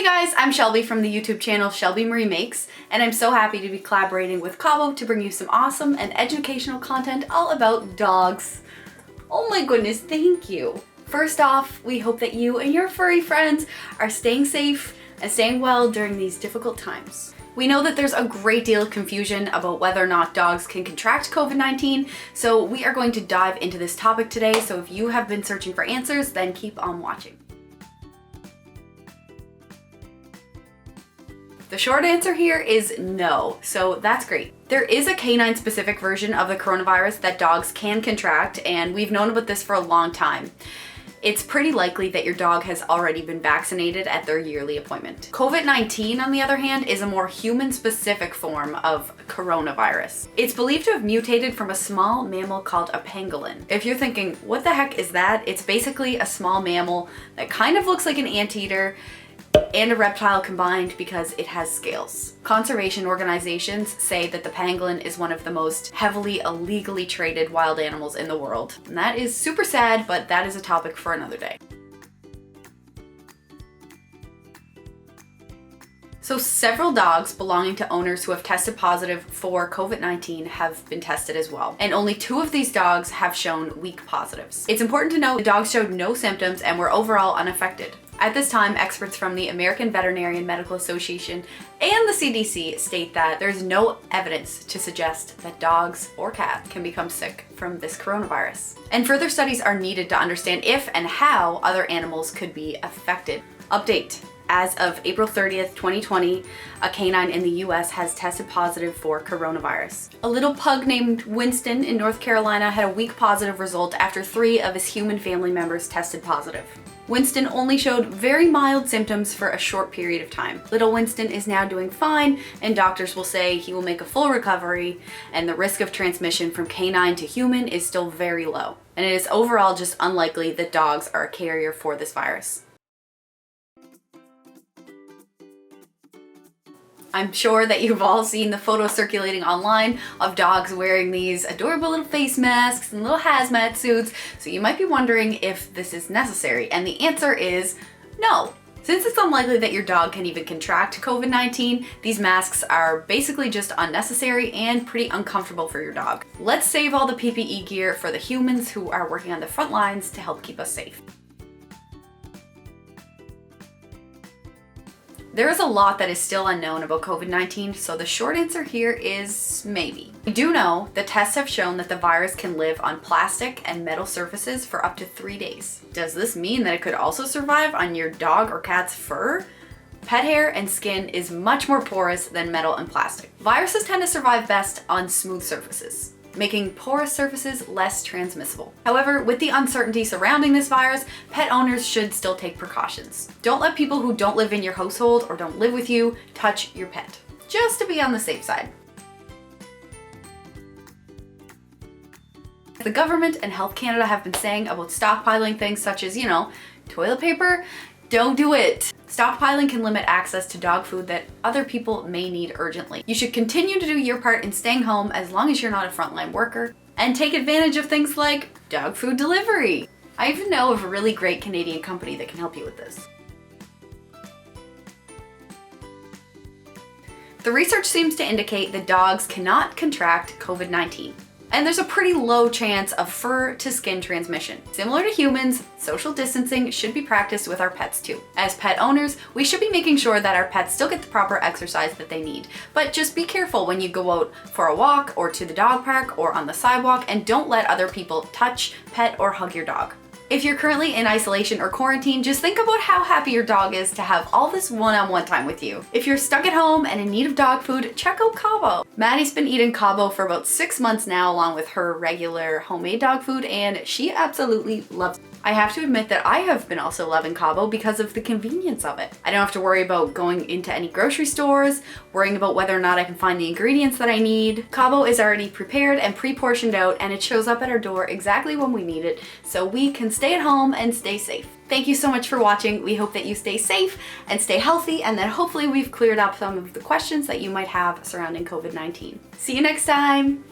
guys, I'm Shelby from the YouTube channel Shelby Marie Makes, and I'm so happy to be collaborating with Kabo to bring you some awesome and educational content all about dogs. Oh my goodness, thank you. First off, we hope that you and your furry friends are staying safe and staying well during these difficult times. We know that there's a great deal of confusion about whether or not dogs can contract COVID-19, so we are going to dive into this topic today. So if you have been searching for answers, then keep on watching. The short answer here is no, so that's great. There is a canine specific version of the coronavirus that dogs can contract, and we've known about this for a long time. It's pretty likely that your dog has already been vaccinated at their yearly appointment. COVID-19, on the other hand, is a more human-specific form of coronavirus. It's believed to have mutated from a small mammal called a pangolin. If you're thinking, what the heck is that? It's basically a small mammal that kind of looks like an anteater and a reptile combined because it has scales. Conservation organizations say that the pangolin is one of the most heavily illegally traded wild animals in the world. And that is super sad, but that is a topic for another day. So several dogs belonging to owners who have tested positive for COVID-19 have been tested as well. And only 2 of these dogs have shown weak positives. It's important to note the dogs showed no symptoms and were overall unaffected. At this time, experts from the American Veterinary Medical Association and the CDC state that there's no evidence to suggest that dogs or cats can become sick from this coronavirus. And further studies are needed to understand if and how other animals could be affected. Update. As of April 30th, 2020, a canine in the US has tested positive for coronavirus. A little pug named Winston in North Carolina had a weak positive result after 3 of his human family members tested positive. Winston only showed very mild symptoms for a short period of time. Little Winston is now doing fine, and doctors will say he will make a full recovery, and the risk of transmission from canine to human is still very low. And it is overall just unlikely that dogs are a carrier for this virus. I'm sure that you've all seen the photos circulating online of dogs wearing these adorable little face masks and little hazmat suits, so you might be wondering if this is necessary, and the answer is no. Since it's unlikely that your dog can even contract COVID-19, these masks are basically just unnecessary and pretty uncomfortable for your dog. Let's save all the PPE gear for the humans who are working on the front lines to help keep us safe. There is a lot that is still unknown about COVID-19, so the short answer here is maybe. We do know that tests have shown that the virus can live on plastic and metal surfaces for up to 3 days. Does this mean that it could also survive on your dog or cat's fur? Pet hair and skin is much more porous than metal and plastic. Viruses tend to survive best on smooth surfaces, making porous surfaces less transmissible. However, with the uncertainty surrounding this virus, pet owners should still take precautions. Don't let people who don't live in your household or don't live with you touch your pet, just to be on the safe side. The government and Health Canada have been saying about stockpiling things such as, toilet paper. Don't do it. Stockpiling can limit access to dog food that other people may need urgently. You should continue to do your part in staying home as long as you're not a frontline worker, and take advantage of things like dog food delivery. I even know of a really great Canadian company that can help you with this. The research seems to indicate that dogs cannot contract COVID-19. And there's a pretty low chance of fur to skin transmission. Similar to humans, social distancing should be practiced with our pets too. As pet owners, we should be making sure that our pets still get the proper exercise that they need. But just be careful when you go out for a walk or to the dog park or on the sidewalk, and don't let other people touch, pet, or hug your dog. If you're currently in isolation or quarantine, just think about how happy your dog is to have all this one-on-one time with you. If you're stuck at home and in need of dog food, check out Kabo. Maddie's been eating Kabo for about 6 months now, along with her regular homemade dog food, and she absolutely loves it. I have to admit that I have been also loving Kabo because of the convenience of it. I don't have to worry about going into any grocery stores, worrying about whether or not I can find the ingredients that I need. Kabo is already prepared and pre-portioned out, and it shows up at our door exactly when we need it, so we can stay at home and stay safe. Thank you so much for watching. We hope that you stay safe and stay healthy, and that hopefully we've cleared up some of the questions that you might have surrounding COVID-19. See you next time.